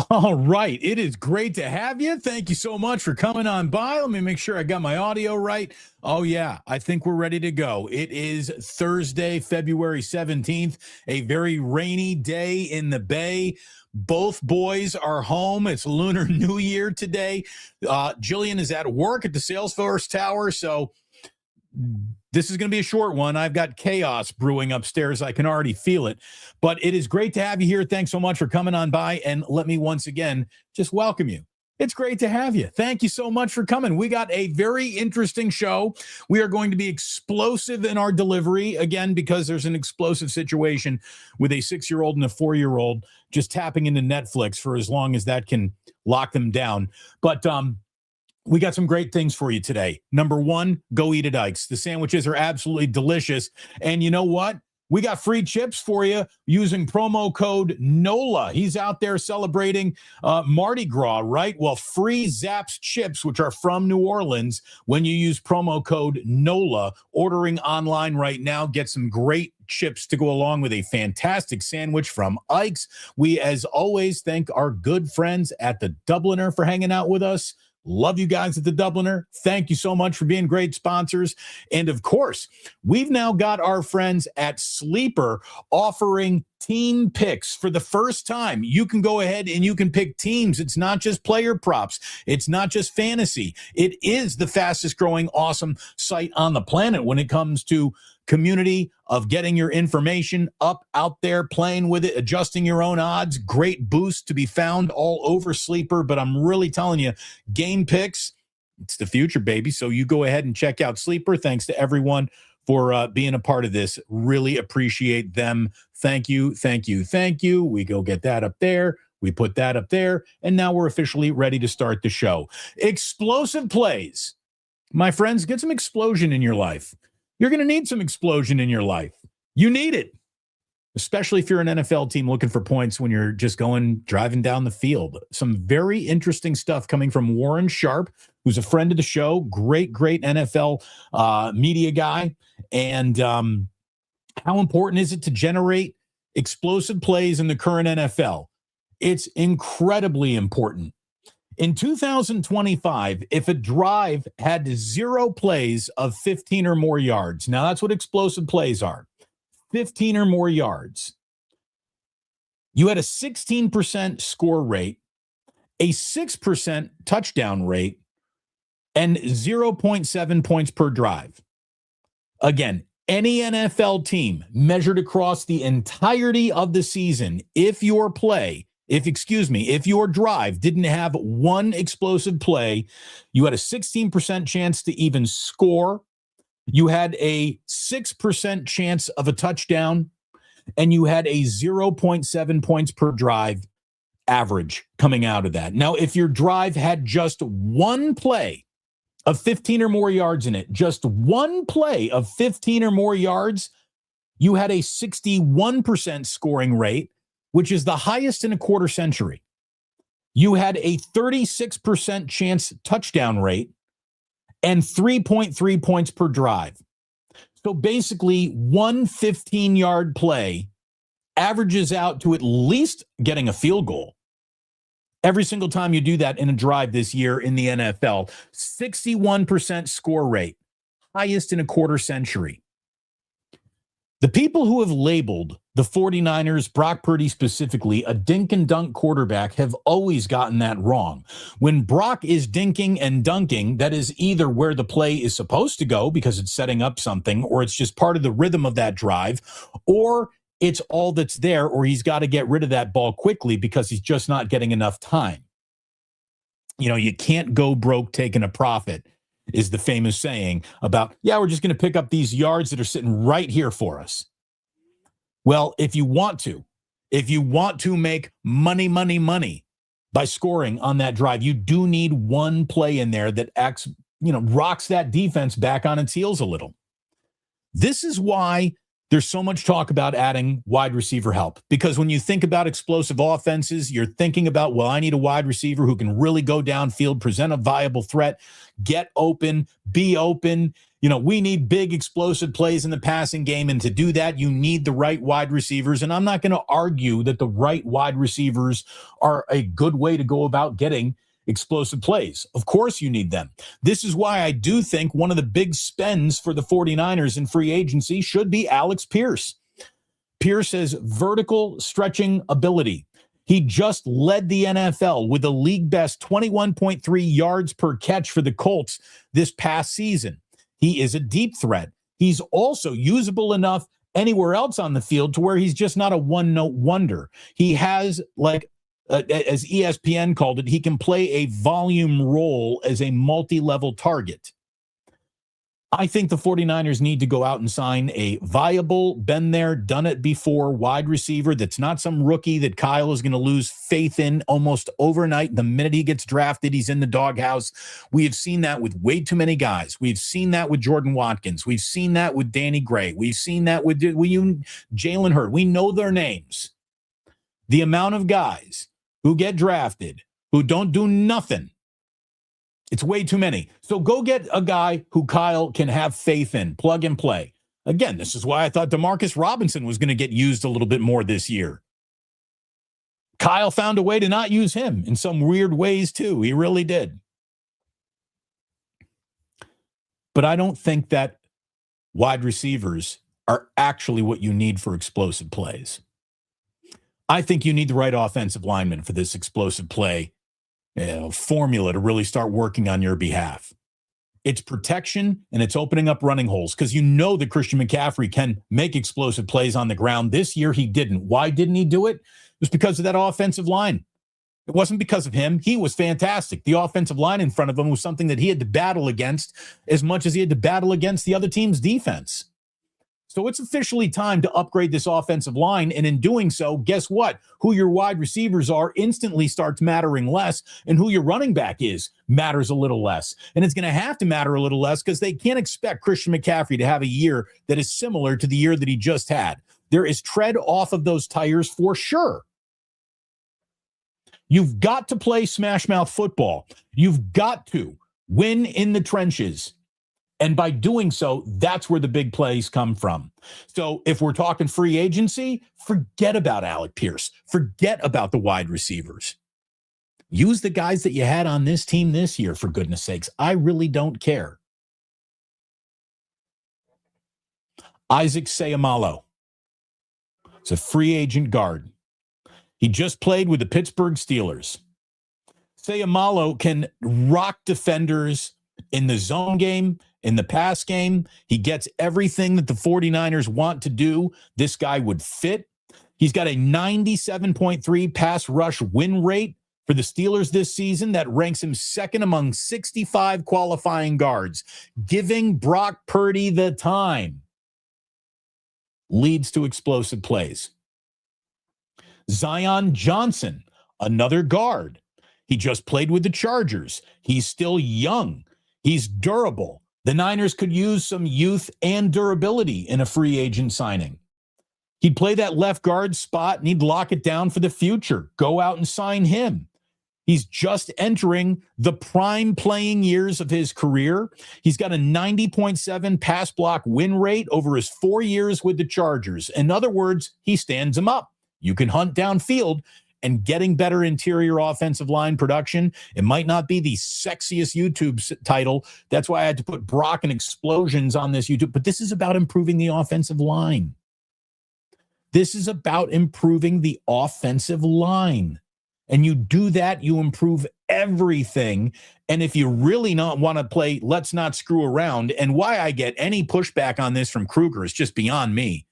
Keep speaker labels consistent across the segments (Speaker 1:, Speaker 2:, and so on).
Speaker 1: All right. It is great to have you. Thank you so much for coming on by. Let me make sure I got my audio right. Oh, yeah. I think we're ready to go. It is Thursday, February 17th, a very rainy day in the Bay. Both boys are home. It's Lunar New Year today. Jillian is at work at the Salesforce Tower, so this is going to be a short one. I've got chaos brewing upstairs. I can already feel it. But it is great to have you here. Thanks so much for coming on by. And let me once again just welcome you. It's great to have you. Thank you so much for coming. We got a very interesting show. We are going to be explosive in our delivery, again, because there's an explosive situation with a 6-year-old and a 4-year-old just tapping into Netflix for as long as that can lock them down. But we got some great things for you today. Number one, go eat at Ike's. The sandwiches are absolutely delicious. And you know what? We got free chips for you using promo code NOLA. He's out there celebrating Mardi Gras, right? Well, free Zapp's chips, which are from New Orleans, when you use promo code NOLA. Ordering online right now, get some great chips to go along with a fantastic sandwich from Ike's. We, as always, thank our good friends at the Dubliner for hanging out with us. Love you guys at the Dubliner. Thank you so much for being great sponsors. And of course, we've now got our friends at Sleeper offering team picks for the first time. You can go ahead and you can pick teams. It's not just player props. It's not just fantasy. It is the fastest growing awesome site on the planet when it comes to community of getting your information up out there, playing with it, adjusting your own odds. Great boost to be found all over Sleeper. But I'm really telling you, game picks, it's the future, baby. So you go ahead and check out Sleeper. Thanks to everyone for being a part of this. Really appreciate them. Thank you, thank you, thank you. We go get that up there. We put that up there. And now we're officially ready to start the show. Explosive plays. My friends, get some explosion in your life. You're going to need some explosion in your life. You need it, especially if you're an NFL team looking for points when you're just driving down the field. Some very interesting stuff coming from Warren Sharp, who's a friend of the show, great NFL media guy. And how important is it to generate explosive plays in the current NFL? It's incredibly important. In 2025, if a drive had 0 plays of 15 or more yards, now that's what explosive plays are, 15 or more yards, you had a 16% score rate, a 6% touchdown rate, and 0.7 points per drive. Again, any NFL team measured across the entirety of the season, if your drive didn't have one explosive play, you had a 16% chance to even score. You had a 6% chance of a touchdown, and you had a 0.7 points per drive average coming out of that. Now, if your drive had just one play of 15 or more yards in it, just one play of 15 or more yards, you had a 61% scoring rate, which is the highest in a quarter century. You had a 36% chance touchdown rate and 3.3 points per drive. So basically, one 15-yard play averages out to at least getting a field goal. Every single time you do that in a drive this year in the NFL, 61% score rate, highest in a quarter century. The people who have labeled the 49ers, Brock Purdy specifically, a dink and dunk quarterback have always gotten that wrong. When Brock is dinking and dunking, that is either where the play is supposed to go because it's setting up something, or it's just part of the rhythm of that drive, or it's all that's there, or he's got to get rid of that ball quickly because he's just not getting enough time. You know, you can't go broke taking a profit, is the famous saying about, we're just going to pick up these yards that are sitting right here for us. Well, if you want to make money by scoring on that drive, you do need one play in there that rocks that defense back on its heels a little. This is why There's so much talk about adding wide receiver help because when you think about explosive offenses, you're thinking about, well, I need a wide receiver who can really go downfield, present a viable threat, get open, be open. We need big explosive plays in the passing game. And to do that, you need the right wide receivers. And I'm not going to argue that the right wide receivers are a good way to go about getting explosive plays. Of course you need them. This is why I do think one of the big spends for the 49ers in free agency should be Alex Pierce. Pierce has vertical stretching ability. He just led the NFL with a league best 21.3 yards per catch for the Colts this past season. He is a deep threat. He's also usable enough anywhere else on the field to where he's just not a one-note wonder. He has, as ESPN called it, he can play a volume role as a multi-level target. I think the 49ers need to go out and sign a viable, been there, done it before wide receiver that's not some rookie that Kyle is going to lose faith in almost overnight. The minute he gets drafted, he's in the doghouse. We have seen that with way too many guys. We've seen that with Jordan Watkins. We've seen that with Danny Gray. We've seen that with Jalen Hurd. We know their names. The amount of guys who get drafted, who don't do nothing, it's way too many. So go get a guy who Kyle can have faith in, plug and play. Again, this is why I thought Demarcus Robinson was going to get used a little bit more this year. Kyle found a way to not use him in some weird ways too. He really did. But I don't think that wide receivers are actually what you need for explosive plays. I think you need the right offensive lineman for this explosive play formula to really start working on your behalf. It's protection and it's opening up running holes because that Christian McCaffrey can make explosive plays on the ground. This year he didn't. Why didn't he do it? It was because of that offensive line. It wasn't because of him. He was fantastic. The offensive line in front of him was something that he had to battle against as much as he had to battle against the other team's defense. So it's officially time to upgrade this offensive line. And in doing so, guess what? Who your wide receivers are instantly starts mattering less. And who your running back is matters a little less. And it's going to have to matter a little less because they can't expect Christian McCaffrey to have a year that is similar to the year that he just had. There is tread off of those tires for sure. You've got to play smash mouth football. You've got to win in the trenches. And by doing so, that's where the big plays come from. So if we're talking free agency, forget about Alec Pierce. Forget about the wide receivers. Use the guys that you had on this team this year, for goodness sakes. I really don't care. Isaac Seumalo. It's a free agent guard. He just played with the Pittsburgh Steelers. Seumalo can rock defenders in the zone game, in the pass game. He gets everything that the 49ers want to do. This guy would fit. He's got a 97.3 pass rush win rate for the Steelers this season. That ranks him second among 65 qualifying guards. Giving Brock Purdy the time leads to explosive plays. Zion Johnson, another guard. He just played with the Chargers. He's still young. He's durable. The Niners could use some youth and durability in a free agent signing. He'd play that left guard spot and he'd lock it down for the future. Go out and sign him. He's just entering the prime playing years of his career. He's got a 90.7 pass block win rate over his 4 years with the Chargers. In other words, he stands him up. You can hunt downfield. And getting better interior offensive line production, it might not be the sexiest YouTube title. That's why I had to put Brock and Explosions on this YouTube. But this is about improving the offensive line. This is about improving the offensive line. And you do that, you improve everything. And if you really not want to play, let's not screw around. And why I get any pushback on this from Kruger is just beyond me.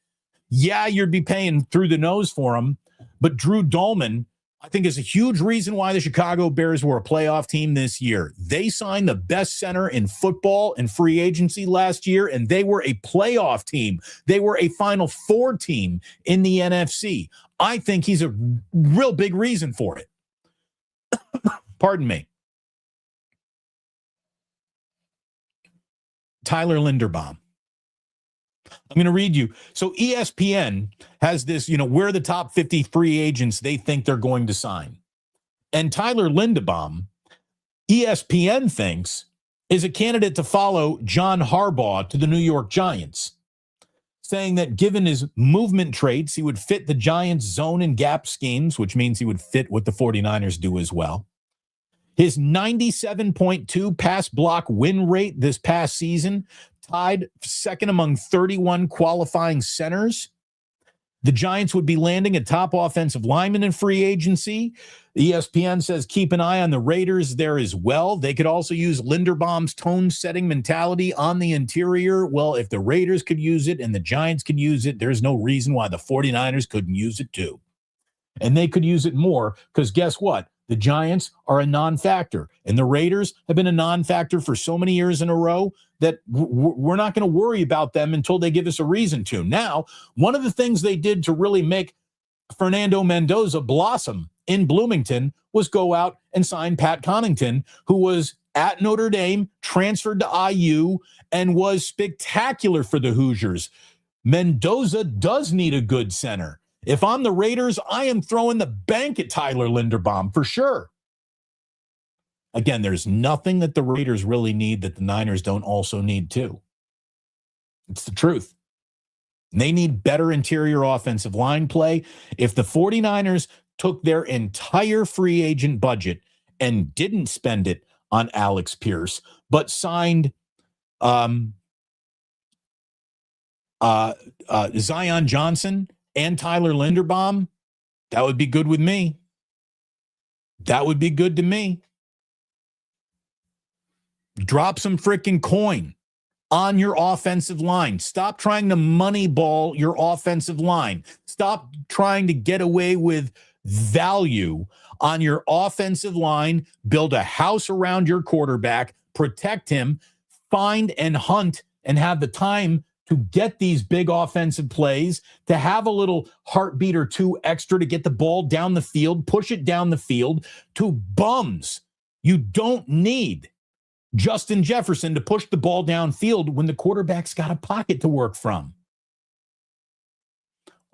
Speaker 1: Yeah, you'd be paying through the nose for him. But Drew Dolman, I think, is a huge reason why the Chicago Bears were a playoff team this year. They signed the best center in football in free agency last year, and they were a playoff team. They were a Final Four team in the NFC. I think he's a real big reason for it. Pardon me. Tyler Linderbaum. I'm going to read you. So ESPN has this, where the top 50 free agents they think they're going to sign. And Tyler Linderbaum, ESPN thinks, is a candidate to follow John Harbaugh to the New York Giants, saying that given his movement traits, he would fit the Giants' zone and gap schemes, which means he would fit what the 49ers do as well. His 97.2 pass block win rate this past season tied second among 31 qualifying centers. The Giants would be landing a top offensive lineman in free agency. ESPN says keep an eye on the Raiders there as well. They could also use Linderbaum's tone-setting mentality on the interior. Well, if the Raiders could use it and the Giants could use it, there's no reason why the 49ers couldn't use it too. And they could use it more because guess what? The Giants are a non-factor, and the Raiders have been a non-factor for so many years in a row that we're not going to worry about them until they give us a reason to. Now, one of the things they did to really make Fernando Mendoza blossom in Bloomington was go out and sign Pat Connaughton, who was at Notre Dame, transferred to IU, and was spectacular for the Hoosiers. Mendoza does need a good center. If I'm the Raiders, I am throwing the bank at Tyler Linderbaum for sure. Again, there's nothing that the Raiders really need that the Niners don't also need too. It's the truth. They need better interior offensive line play. If the 49ers took their entire free agent budget and didn't spend it on Alex Pierce, but signed Zion Johnson and Tyler Linderbaum, that would be good with me. That would be good to me. Drop some freaking coin on your offensive line. Stop trying to moneyball your offensive line. Stop trying to get away with value on your offensive line. Build a house around your quarterback. Protect him. Find and hunt and have the time to get these big offensive plays, to have a little heartbeat or two extra to get the ball down the field, push it down the field to bums. You don't need Justin Jefferson to push the ball downfield when the quarterback's got a pocket to work from.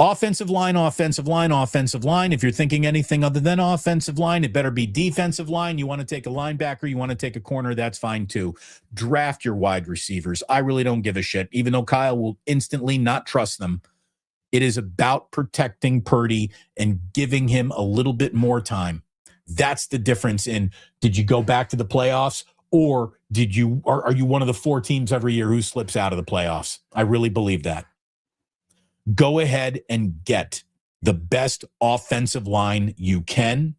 Speaker 1: Offensive line, offensive line, offensive line. If you're thinking anything other than offensive line, it better be defensive line. You want to take a linebacker, you want to take a corner, that's fine too. Draft your wide receivers. I really don't give a shit, even though Kyle will instantly not trust them. It is about protecting Purdy and giving him a little bit more time. That's the difference in, did you go back to the playoffs, or are you one of the 4 teams every year who slips out of the playoffs? I really believe that. Go ahead and get the best offensive line you can.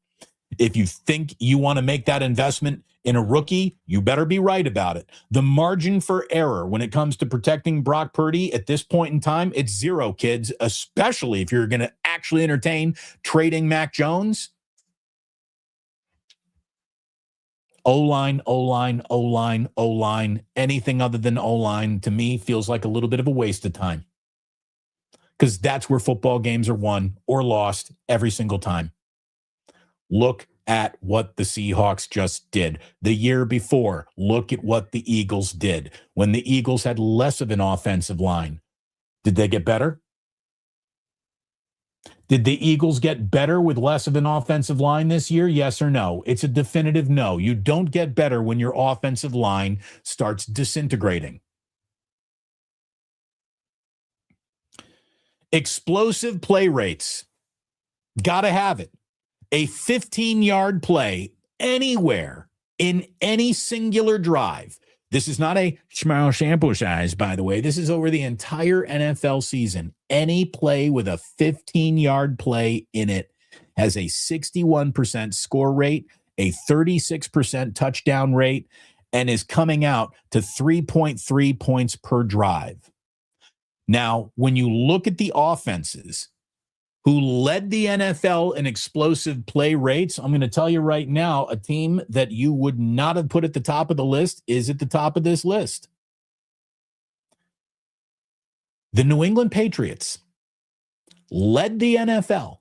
Speaker 1: If you think you want to make that investment in a rookie, you better be right about it. The margin for error when it comes to protecting Brock Purdy at this point in time, it's 0, kids, especially if you're going to actually entertain trading Mac Jones. O-line, O-line, O-line, O-line. Anything other than O-line to me feels like a little bit of a waste of time. Because that's where football games are won or lost every single time. Look at what the Seahawks just did. The year before, look at what the Eagles did. When the Eagles had less of an offensive line, did they get better? Did the Eagles get better with less of an offensive line this year? Yes or no? It's a definitive no. You don't get better when your offensive line starts disintegrating. Explosive play rates. Got to have it. A 15-yard play anywhere in any singular drive. This is not a small sample size, by the way. This is over the entire NFL season. Any play with a 15-yard play in it has a 61% score rate, a 36% touchdown rate, and is coming out to 3.3 points per drive. Now, when you look at the offenses who led the NFL in explosive play rates, I'm going to tell you right now, a team that you would not have put at the top of the list is at the top of this list. The New England Patriots led the NFL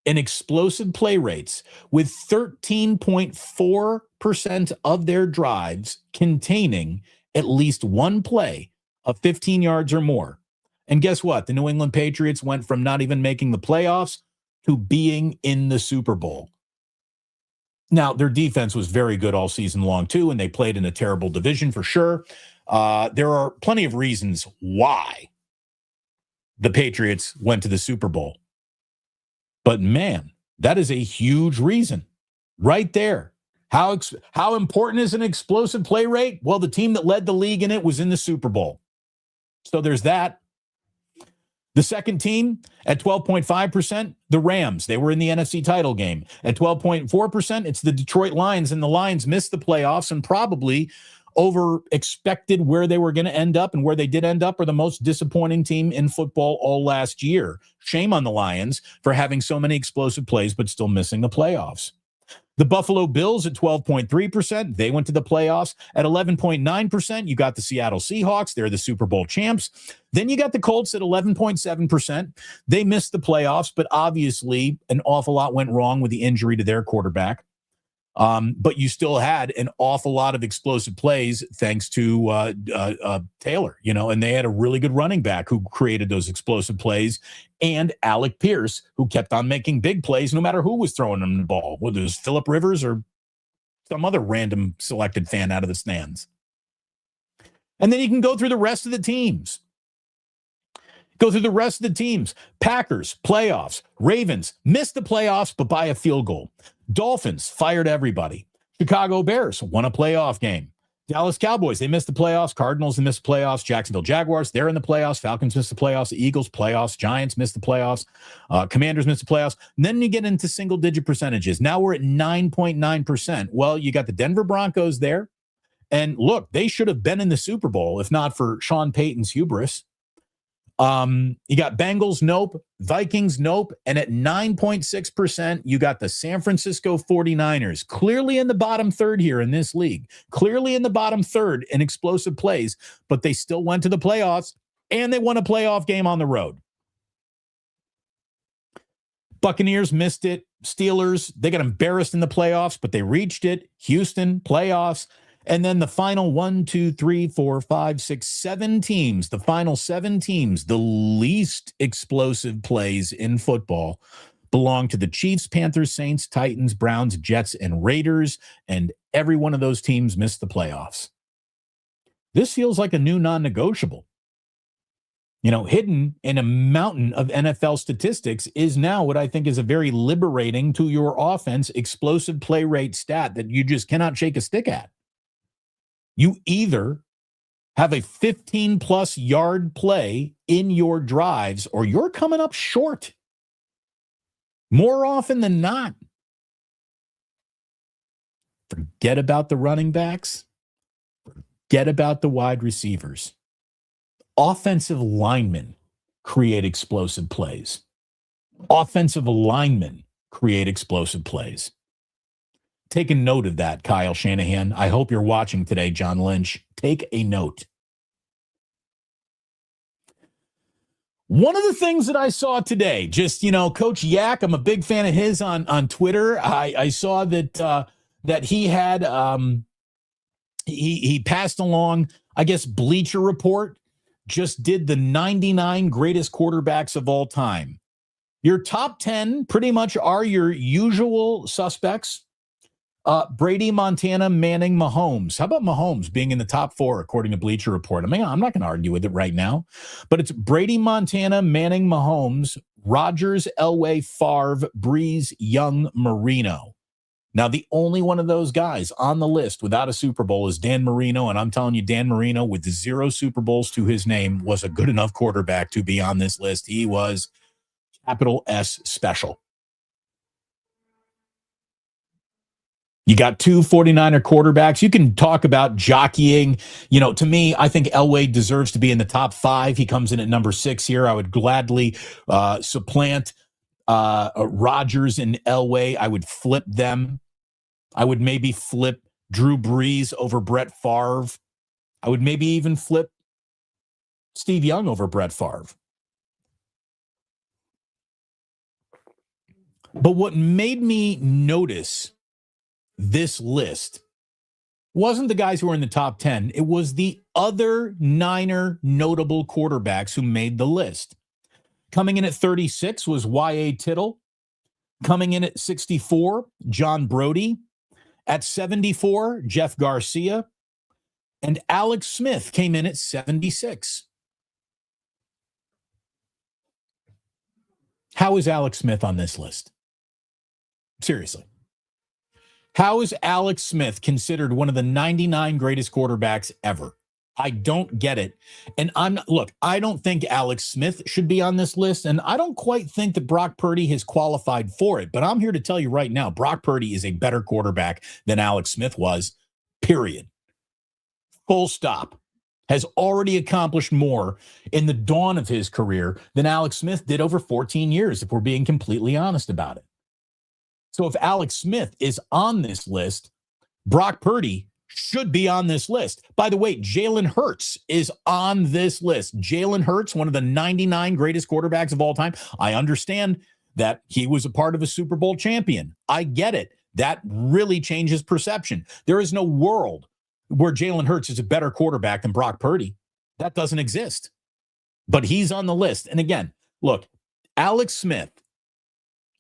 Speaker 1: in explosive play rates with 13.4% of their drives containing at least one play of 15 yards or more. And guess what? The New England Patriots went from not even making the playoffs to being in the Super Bowl. Now, their defense was very good all season long, too, and they played in a terrible division for sure. There are plenty of reasons why the Patriots went to the Super Bowl. But, man, that is a huge reason right there. How important is an explosive play rate? Well, the team that led the league in it was in the Super Bowl. So there's that. The second team at 12.5%, the Rams. They were in the NFC title game. At 12.4%, it's the Detroit Lions, and the Lions missed the playoffs and probably over-expected where they were going to end up, and where they did end up are the most disappointing team in football all last year. Shame on the Lions for having so many explosive plays but still missing the playoffs. The Buffalo Bills at 12.3%. They went to the playoffs. At 11.9%, you got the Seattle Seahawks. They're the Super Bowl champs. Then you got the Colts at 11.7%. They missed the playoffs, but obviously an awful lot went wrong with the injury to their quarterback. But you still had an awful lot of explosive plays thanks to Taylor, and they had a really good running back who created those explosive plays, and Alec Pierce, who kept on making big plays no matter who was throwing him the ball, whether it was Phillip Rivers or some other random selected fan out of the stands. And then you can go through the rest of the teams. Packers, playoffs. Ravens, missed the playoffs, but by a field goal. Dolphins, fired everybody. Chicago Bears, won a playoff game. Dallas Cowboys, they missed the playoffs. Cardinals, they missed the playoffs. Jacksonville Jaguars, they're in the playoffs. Falcons missed the playoffs. Eagles, playoffs. Giants missed the playoffs. Commanders missed the playoffs. And then you get into single-digit percentages. Now we're at 9.9%. Well, you got the Denver Broncos there. And look, they should have been in the Super Bowl if not for Sean Payton's hubris. You got Bengals, nope. Vikings, nope. And at 9.6%, you got the San Francisco 49ers, clearly in the bottom third here in this league, clearly in the bottom third in explosive plays, but they still went to the playoffs and they won a playoff game on the road. Buccaneers missed it. Steelers, they got embarrassed in the playoffs, but they reached it. Houston, playoffs. And then the final 7 teams, the final 7 teams, the least explosive plays in football belong to the Chiefs, Panthers, Saints, Titans, Browns, Jets, and Raiders. And every one of those teams missed the playoffs. This feels like a new non-negotiable. Hidden in a mountain of NFL statistics is now what I think is a very liberating to your offense explosive play rate stat that you just cannot shake a stick at. You either have a 15-plus yard play in your drives or you're coming up short. More often than not. Forget about the running backs. Forget about the wide receivers. Offensive linemen create explosive plays. Offensive linemen create explosive plays. Take a note of that, Kyle Shanahan. I hope you're watching today, John Lynch. Take a note. One of the things that I saw today, just, Coach Yak, I'm a big fan of his on Twitter. I saw that he had, he passed along, I guess, Bleacher Report just did the 99 greatest quarterbacks of all time. Your top 10 pretty much are your usual suspects. Brady, Montana, Manning, Mahomes. How about Mahomes being in the top 4, according to Bleacher Report? I mean, I'm not going to argue with it right now, but it's Brady, Montana, Manning, Mahomes, Rodgers, Elway, Favre, Breeze, Young, Marino. Now, the only one of those guys on the list without a Super Bowl is Dan Marino, and I'm telling you, Dan Marino, with 0 Super Bowls to his name, was a good enough quarterback to be on this list. He was capital S special. You got 2 49er quarterbacks. You can talk about jockeying. To me, I think Elway deserves to be in the top 5. He comes in at number 6 here. I would gladly supplant Rodgers and Elway. I would flip them. I would maybe flip Drew Brees over Brett Favre. I would maybe even flip Steve Young over Brett Favre. But what made me notice this list wasn't the guys who were in the top 10. It was the other Niner notable quarterbacks who made the list. Coming in at 36 was Y.A. Tittle. Coming in at 64, John Brody. At 74, Jeff Garcia. And Alex Smith came in at 76. How is Alex Smith on this list? Seriously. How is Alex Smith considered one of the 99 greatest quarterbacks ever? I don't get it. And I don't think Alex Smith should be on this list, and I don't quite think that Brock Purdy has qualified for it. But I'm here to tell you right now, Brock Purdy is a better quarterback than Alex Smith was, period. Full stop. Has already accomplished more in the dawn of his career than Alex Smith did over 14 years, if we're being completely honest about it. So if Alex Smith is on this list, Brock Purdy should be on this list. By the way, Jalen Hurts is on this list. Jalen Hurts, one of the 99 greatest quarterbacks of all time. I understand that he was a part of a Super Bowl champion. I get it. That really changes perception. There is no world where Jalen Hurts is a better quarterback than Brock Purdy. That doesn't exist. But he's on the list. And again, look, Alex Smith,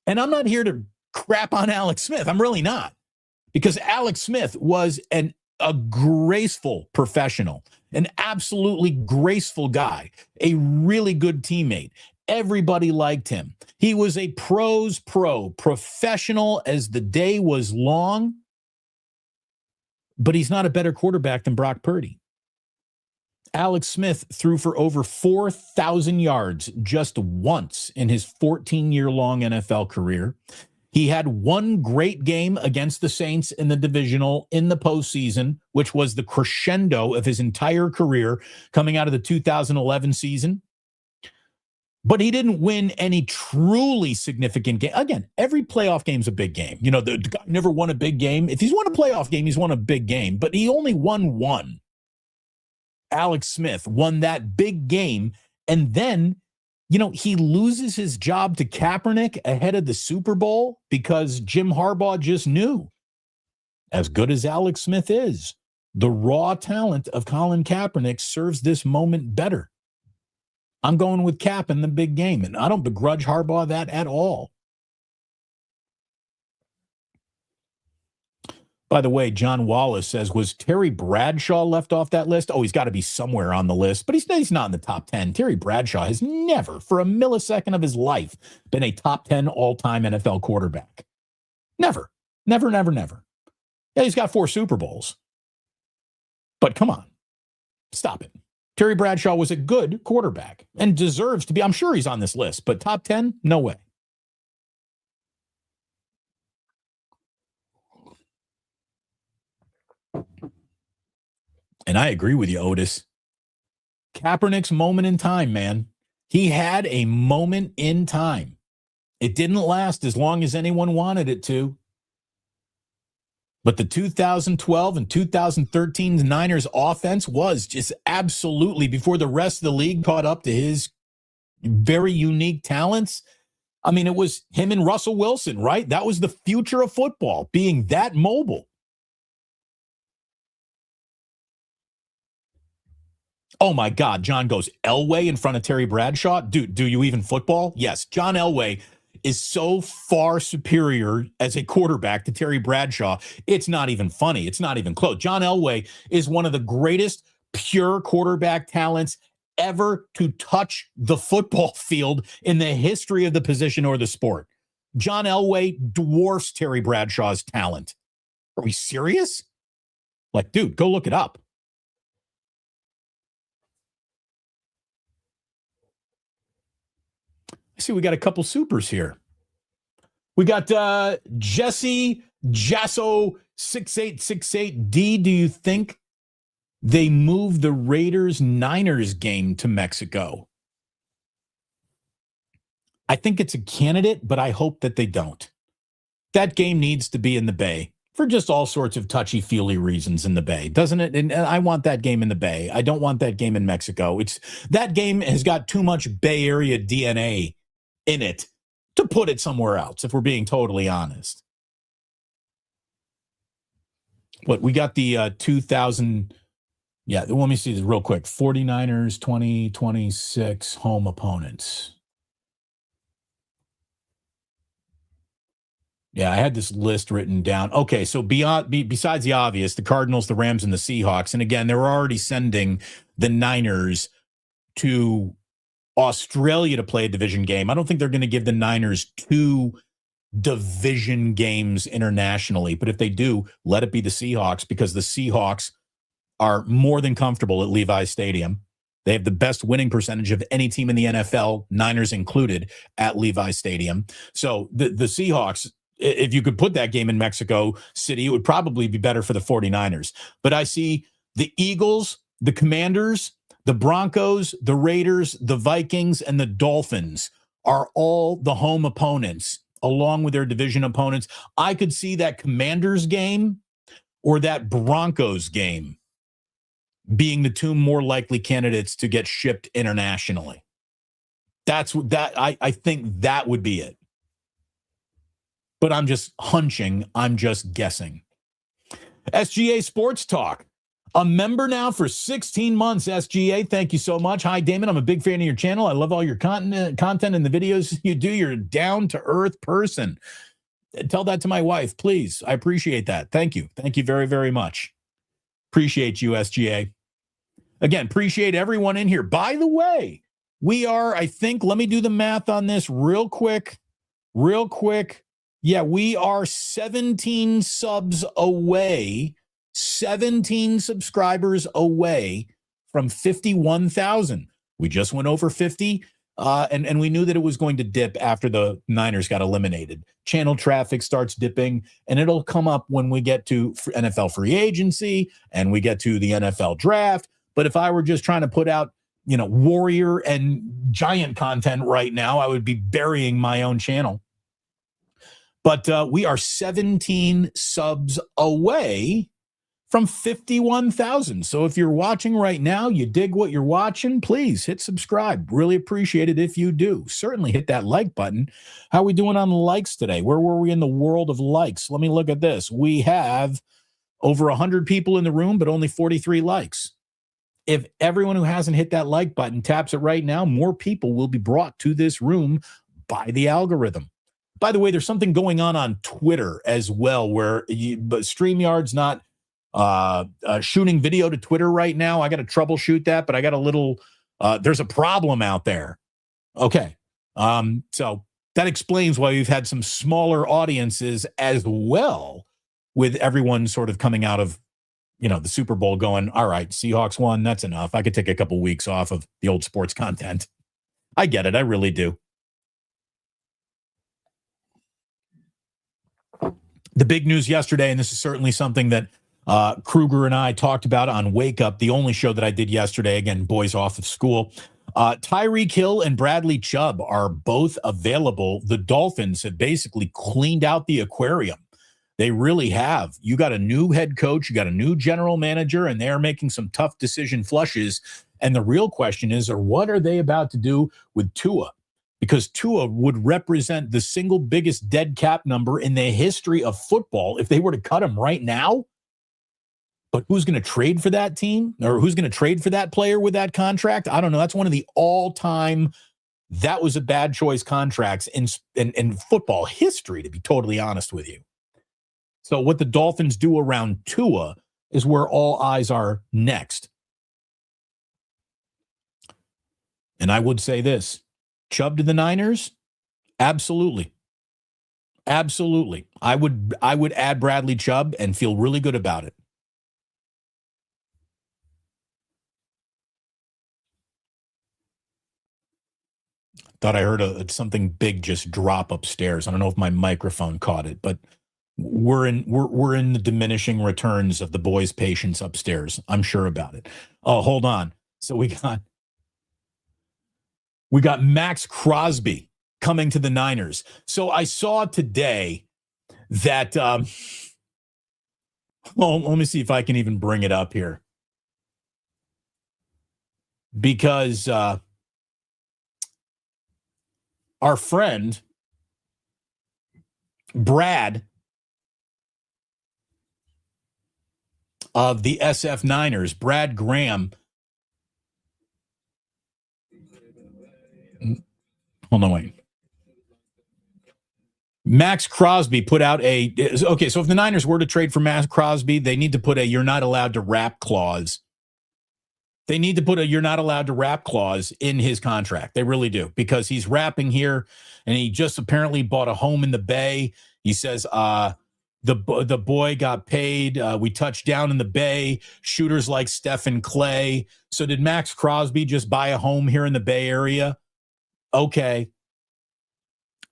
Speaker 1: and I'm not here to crap on Alex Smith. I'm really not. Because Alex Smith was a graceful professional, an absolutely graceful guy, a really good teammate. Everybody liked him. He was a pro's pro, professional as the day was long. But he's not a better quarterback than Brock Purdy. Alex Smith threw for over 4,000 yards just once in his 14-year-long NFL career. He had one great game against the Saints in the divisional in the postseason, which was the crescendo of his entire career coming out of the 2011 season. But he didn't win any truly significant game. Again, every playoff game's a big game. You know, the guy never won a big game. If he's won a playoff game, he's won a big game. But he only won one. Alex Smith won that big game. And then, you know, he loses his job to Kaepernick ahead of the Super Bowl because Jim Harbaugh just knew. As good as Alex Smith is, the raw talent of Colin Kaepernick serves this moment better. I'm going with Cap in the big game, and I don't begrudge Harbaugh that at all. By the way, John Wallace says, was Terry Bradshaw left off that list? Oh, he's got to be somewhere on the list, but he's not in the top 10. Terry Bradshaw has never, for a millisecond of his life, been a top 10 all-time NFL quarterback. Never. Never, never, never. Yeah, he's got 4 Super Bowls. But come on. Stop it. Terry Bradshaw was a good quarterback and deserves to be. I'm sure he's on this list, but top 10, no way. And I agree with you, Otis. Kaepernick's moment in time, man. He had a moment in time. It didn't last as long as anyone wanted it to. But the 2012 and 2013 Niners offense was just absolutely, before the rest of the league caught up to his very unique talents. I mean, it was him and Russell Wilson, right? That was the future of football, being that mobile. Oh, my God. John goes, Elway in front of Terry Bradshaw? Dude, do you even football? Yes. John Elway is so far superior as a quarterback to Terry Bradshaw. It's not even funny. It's not even close. John Elway is one of the greatest pure quarterback talents ever to touch the football field in the history of the position or the sport. John Elway dwarfs Terry Bradshaw's talent. Are we serious? Like, dude, go look it up. I see we got a couple supers here. We got Jesse Jasso 6868D. Do you think they move the Raiders-Niners game to Mexico? I think it's a candidate, but I hope that they don't. That game needs to be in the Bay for just all sorts of touchy-feely reasons in the Bay, doesn't it? And I want that game in the Bay. I don't want that game in Mexico. That game has got too much Bay Area DNA in it to put it somewhere else, if we're being totally honest. What we got the 2000. Yeah, let me see this real quick. 49ers 2026 home opponents. Yeah, I had this list written down. Okay, so besides the obvious, the Cardinals, the Rams, and the Seahawks. And again, they were already sending the Niners to Australia to play a division game. I don't think they're going to give the Niners two division games internationally. But if they do, let it be the Seahawks, because the Seahawks are more than comfortable at Levi's Stadium. They have the best winning percentage of any team in the NFL, Niners included, at Levi's Stadium. So the Seahawks, if you could put that game in Mexico City, it would probably be better for the 49ers. But I see the Eagles, the Commanders, the Broncos, the Raiders, the Vikings, and the Dolphins are all the home opponents, along with their division opponents. I could see that Commanders game or that Broncos game being the two more likely candidates to get shipped internationally. I think that would be it. But I'm just hunching. I'm just guessing. SGA Sports Talk. A member now for 16 months, SGA. Thank you so much. Hi, Damon. I'm a big fan of your channel. I love all your content and the videos you do. You're a down-to-earth person. Tell that to my wife, please. I appreciate that. Thank you. Thank you very, very much. Appreciate you, SGA. Again, appreciate everyone in here. By the way, we are, I think, let me do the math on this real quick. Yeah, we are 17 subs away, 17 subscribers away from 51,000. We just went over 50, and we knew that it was going to dip after the Niners got eliminated. Channel traffic starts dipping, and it'll come up when we get to NFL free agency and we get to the NFL draft. But if I were just trying to put out, Warrior and Giant content right now, I would be burying my own channel. But we are 17 subs away from 51,000. So if you're watching right now, you dig what you're watching, please hit subscribe. Really appreciate it if you do. Certainly hit that like button. How are we doing on likes today? Where were we in the world of likes? Let me look at this. We have over 100 people in the room, but only 43 likes. If everyone who hasn't hit that like button taps it right now, more people will be brought to this room by the algorithm. By the way, there's something going on Twitter as well, where but StreamYard's not shooting video to Twitter right now. I got to troubleshoot that, but I got a little, there's a problem out there. Okay. So that explains why we've had some smaller audiences as well, with everyone sort of coming out of, the Super Bowl going, all right, Seahawks won. That's enough. I could take a couple weeks off of the old sports content. I get it. I really do. The big news yesterday, and this is certainly something that Kruger and I talked about on Wake Up, the only show that I did yesterday, again, boys off of school. Tyreek Hill and Bradley Chubb are both available. The Dolphins have basically cleaned out the aquarium. They really have. You got a new head coach, you got a new general manager, and they're making some tough decision flushes. And the real question is, what are they about to do with Tua? Because Tua would represent the single biggest dead cap number in the history of football if they were to cut him right now. But who's going to trade for that team, or who's going to trade for that player with that contract? I don't know. That's one of the all-time, that was a bad choice contracts in football history, to be totally honest with you. So what the Dolphins do around Tua is where all eyes are next. And I would say this. Chubb to the Niners? Absolutely. Absolutely. I would add Bradley Chubb and feel really good about it. Thought I heard something big just drop upstairs. I don't know if my microphone caught it, but we're in the diminishing returns of the boys' patience upstairs. I'm sure about it. Oh, hold on. So we got Maxx Crosby coming to the Niners. So I saw today that, well, let me see if I can even bring it up here. Because our friend, Brad, of the SF Niners, Brad Graham. Hold on, wait. Maxx Crosby put out okay, so if the Niners were to trade for Maxx Crosby, they need to put a "you're not allowed to rap" clause. They need to put a "you're not allowed to rap" clause in his contract. They really do, because he's rapping here, and he just apparently bought a home in the Bay. He says, the boy got paid. We touched down in the Bay. Shooters like Steph and Clay. So did Maxx Crosby just buy a home here in the Bay Area? Okay.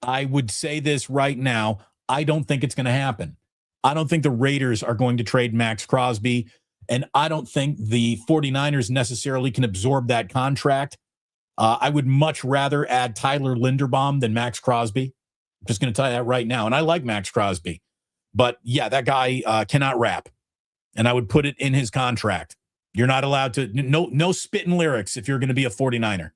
Speaker 1: I would say this right now. I don't think it's going to happen. I don't think the Raiders are going to trade Maxx Crosby, and I don't think the 49ers necessarily can absorb that contract. I would much rather add Tyler Linderbaum than Maxx Crosby. I'm just going to tell you that right now. And I like Maxx Crosby. But, yeah, that guy cannot rap. And I would put it in his contract. You're not allowed to – no spitting lyrics if you're going to be a 49er.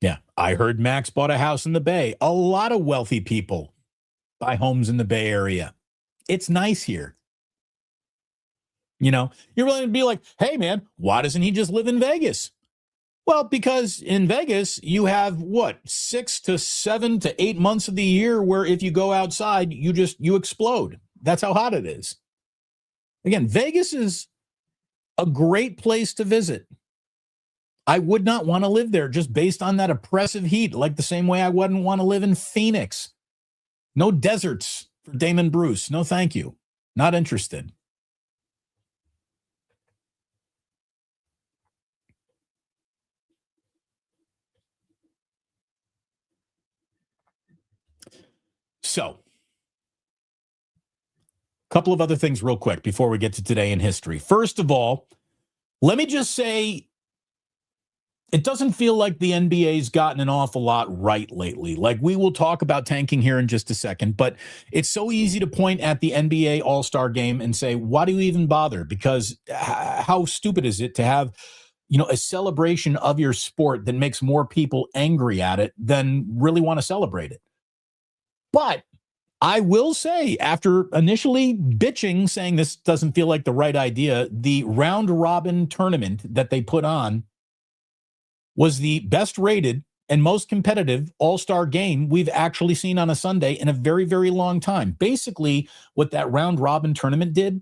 Speaker 1: Yeah, I heard Max bought a house in the Bay. A lot of wealthy people buy homes in the Bay Area. It's nice here. You know, you're willing to be like, hey, man, why doesn't he just live in Vegas? Well, because in Vegas, you have, 6 to 7 to 8 months of the year where if you go outside, you explode. That's how hot it is. Again, Vegas is a great place to visit. I would not want to live there just based on that oppressive heat, like the same way I wouldn't want to live in Phoenix. No deserts for Damon Bruce. No, thank you. Not interested. So, a couple of other things real quick before we get to today in history. First of all, let me just say, it doesn't feel like the NBA's gotten an awful lot right lately. Like, we will talk about tanking here in just a second, but it's so easy to point at the NBA All-Star Game and say, why do you even bother? Because how stupid is it to have, a celebration of your sport that makes more people angry at it than really want to celebrate it? But I will say, after initially bitching, saying this doesn't feel like the right idea, the round-robin tournament that they put on was the best rated and most competitive All-Star game we've actually seen on a Sunday in a very, very long time. Basically, what that round-robin tournament did,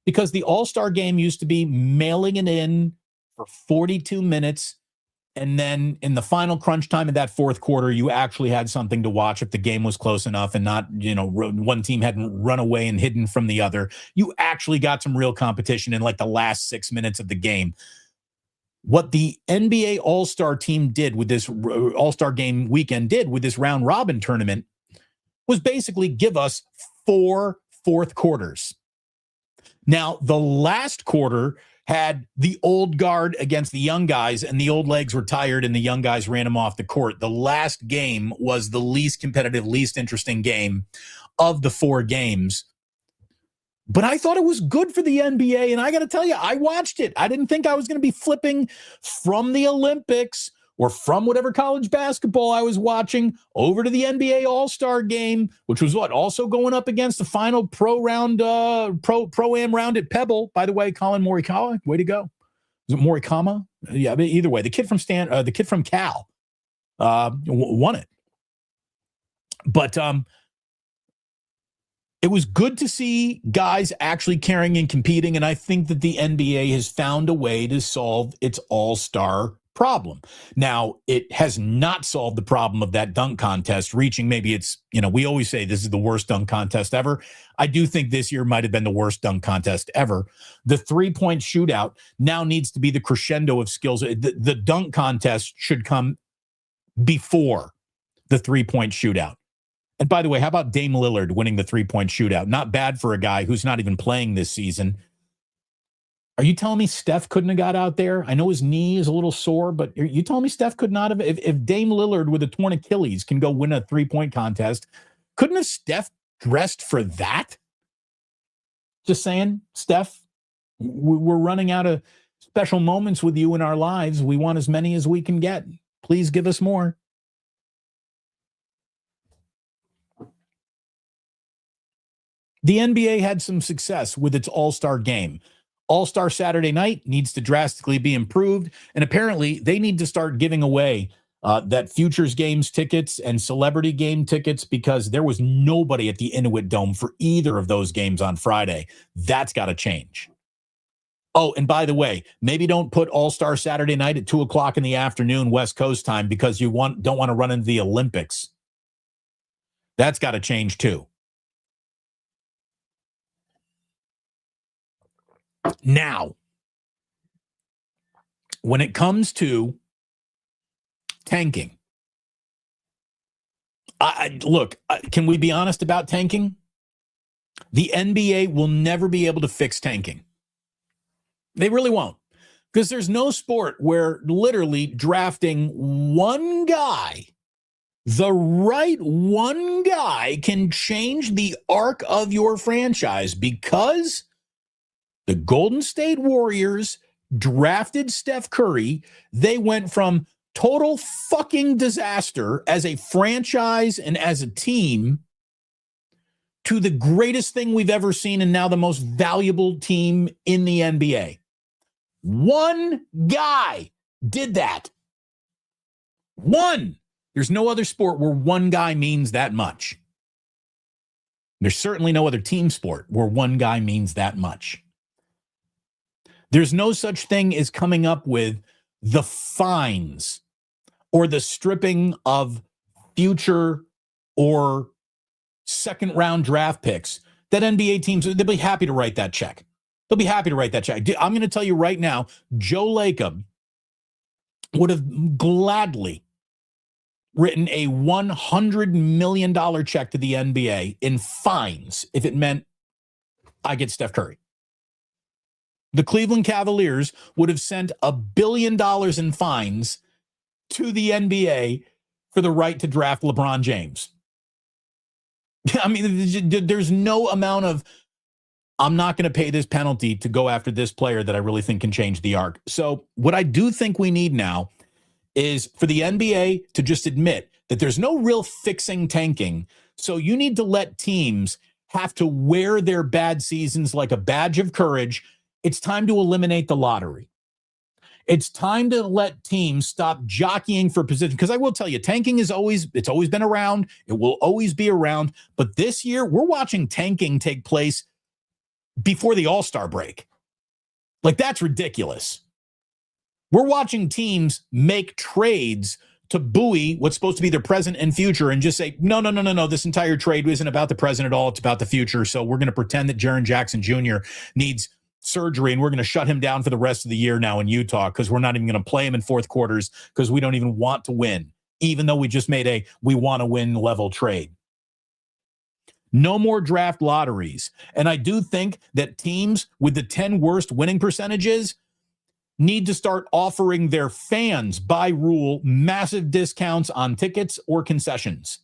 Speaker 1: because the All-Star game used to be mailing it in for 42 minutes, and then in the final crunch time of that fourth quarter, you actually had something to watch if the game was close enough and not, one team hadn't run away and hidden from the other. You actually got some real competition in like the last 6 minutes of the game. What the NBA All-Star team did with this All-Star game weekend did with this round robin tournament was basically give us 4 fourth quarters. Now, the last quarter had the old guard against the young guys, and the old legs were tired and the young guys ran them off the court. The last game was the least competitive, least interesting game of the 4 games. But I thought it was good for the NBA, and I got to tell you, I watched it. I didn't think I was going to be flipping from the Olympics or from whatever college basketball I was watching over to the NBA All-Star Game, which was also going up against the final pro-am round at Pebble. By the way, Colin Morikawa, way to go. Is it Morikama? Yeah, but either way, the kid from Cal won it. But it was good to see guys actually caring and competing, and I think that the NBA has found a way to solve its all-star problem. Now, it has not solved the problem of that dunk contest reaching, maybe it's, we always say this is the worst dunk contest ever. I do think this year might have been the worst dunk contest ever. The three-point shootout now needs to be the crescendo of skills. The dunk contest should come before the three-point shootout. And by the way, how about Dame Lillard winning the three-point shootout? Not bad for a guy who's not even playing this season. Are you telling me Steph couldn't have got out there? I know his knee is a little sore, but are you telling me Steph could not have? If Dame Lillard with a torn Achilles can go win a three-point contest, couldn't have Steph dressed for that? Just saying, Steph, we're running out of special moments with you in our lives. We want as many as we can get. Please give us more. The NBA had some success with its All-Star game. All-Star Saturday night needs to drastically be improved, and apparently they need to start giving away that futures games tickets and celebrity game tickets because there was nobody at the Inuit Dome for either of those games on Friday. That's got to change. Oh, and by the way, maybe don't put All-Star Saturday night at 2:00 in the afternoon West Coast time because you don't want to run into the Olympics. That's got to change too. Now, when it comes to tanking, look, can we be honest about tanking? The NBA will never be able to fix tanking. They really won't. Because there's no sport where literally drafting one guy, the right one guy, can change the arc of your franchise because the Golden State Warriors drafted Steph Curry. They went from total fucking disaster as a franchise and as a team to the greatest thing we've ever seen and now the most valuable team in the NBA. One guy did that. One. There's no other sport where one guy means that much. There's certainly no other team sport where one guy means that much. There's no such thing as coming up with the fines or the stripping of future or second round draft picks that NBA teams, they'll be happy to write that check. They'll be happy to write that check. I'm going to tell you right now, Joe Lacob would have gladly written a $100 million check to the NBA in fines if it meant I get Steph Curry. The Cleveland Cavaliers would have sent $1 billion in fines to the NBA for the right to draft LeBron James. I mean, there's no amount of, I'm not going to pay this penalty to go after this player that I really think can change the arc. So what I do think we need now is for the NBA to just admit that there's no real fixing tanking. So you need to let teams have to wear their bad seasons like a badge of courage. It's time to eliminate the lottery. It's time to let teams stop jockeying for position. Because I will tell you, tanking it's always been around. It will always be around. But this year, we're watching tanking take place before the All-Star break. Like, that's ridiculous. We're watching teams make trades to buoy what's supposed to be their present and future and just say, no, this entire trade isn't about the present at all. It's about the future. So we're going to pretend that Jaren Jackson Jr. needs surgery and we're going to shut him down for the rest of the year now in Utah because we're not even going to play him in fourth quarters because we don't even want to win, even though we just made we want to win level trade. No more draft lotteries. And I do think that teams with the 10 worst winning percentages need to start offering their fans, by rule, massive discounts on tickets or concessions.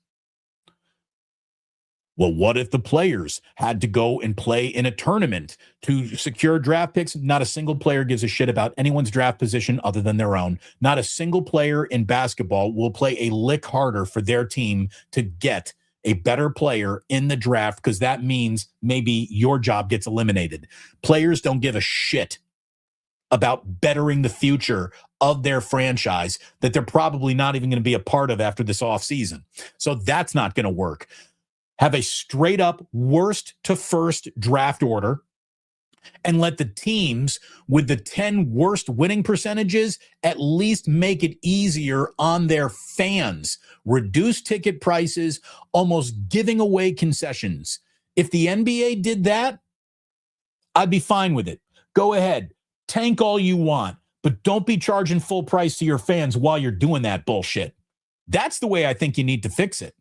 Speaker 1: Well, what if the players had to go and play in a tournament to secure draft picks? Not a single player gives a shit about anyone's draft position other than their own. Not a single player in basketball will play a lick harder for their team to get a better player in the draft because that means maybe your job gets eliminated. Players don't give a shit about bettering the future of their franchise that they're probably not even going to be a part of after this offseason. So that's not going to work. Have a straight up worst to first draft order and let the teams with the 10 worst winning percentages at least make it easier on their fans. Reduce ticket prices, almost giving away concessions. If the NBA did that, I'd be fine with it. Go ahead, tank all you want, but don't be charging full price to your fans while you're doing that bullshit. That's the way I think you need to fix it.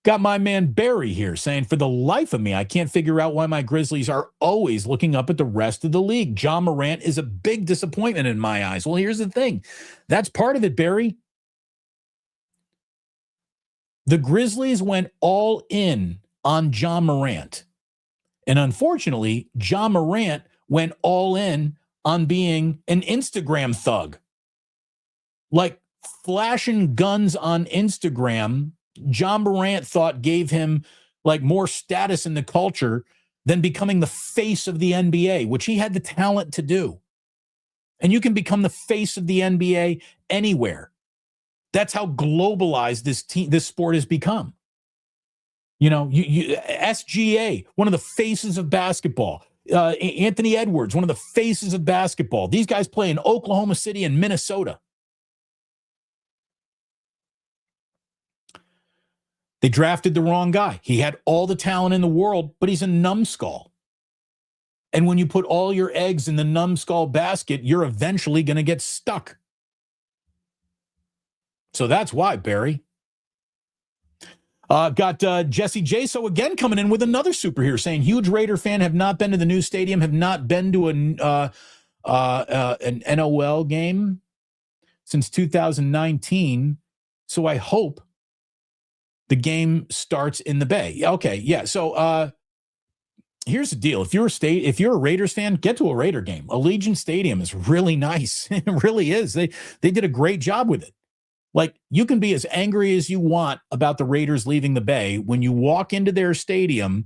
Speaker 1: Got my man Barry here saying, for the life of me, I can't figure out why my Grizzlies are always looking up at the rest of the league. Ja Morant is a big disappointment in my eyes. Well, here's the thing. That's part of it, Barry. The Grizzlies went all in on Ja Morant. And unfortunately, Ja Morant went all in on being an Instagram thug. Like, flashing guns on Instagram, John Morant thought gave him like more status in the culture than becoming the face of the NBA, which he had the talent to do. And you can become the face of the NBA anywhere. That's how globalized this sport has become. You know, SGA, one of the faces of basketball. Anthony Edwards, one of the faces of basketball. These guys play in Oklahoma City and Minnesota. They drafted the wrong guy. He had all the talent in the world, but he's a numbskull. And when you put all your eggs in the numbskull basket, you're eventually going to get stuck. So that's why, Barry. Got Jesse Jaso again coming in with another superhero saying, huge Raider fan, have not been to the new stadium, have not been to an NOL game since 2019. So I hope the game starts in the Bay. Okay, yeah. So here's the deal. If you're a Raiders fan, get to a Raider game. Allegiant Stadium is really nice. It really is. They did a great job with it. Like, you can be as angry as you want about the Raiders leaving the Bay when you walk into their stadium,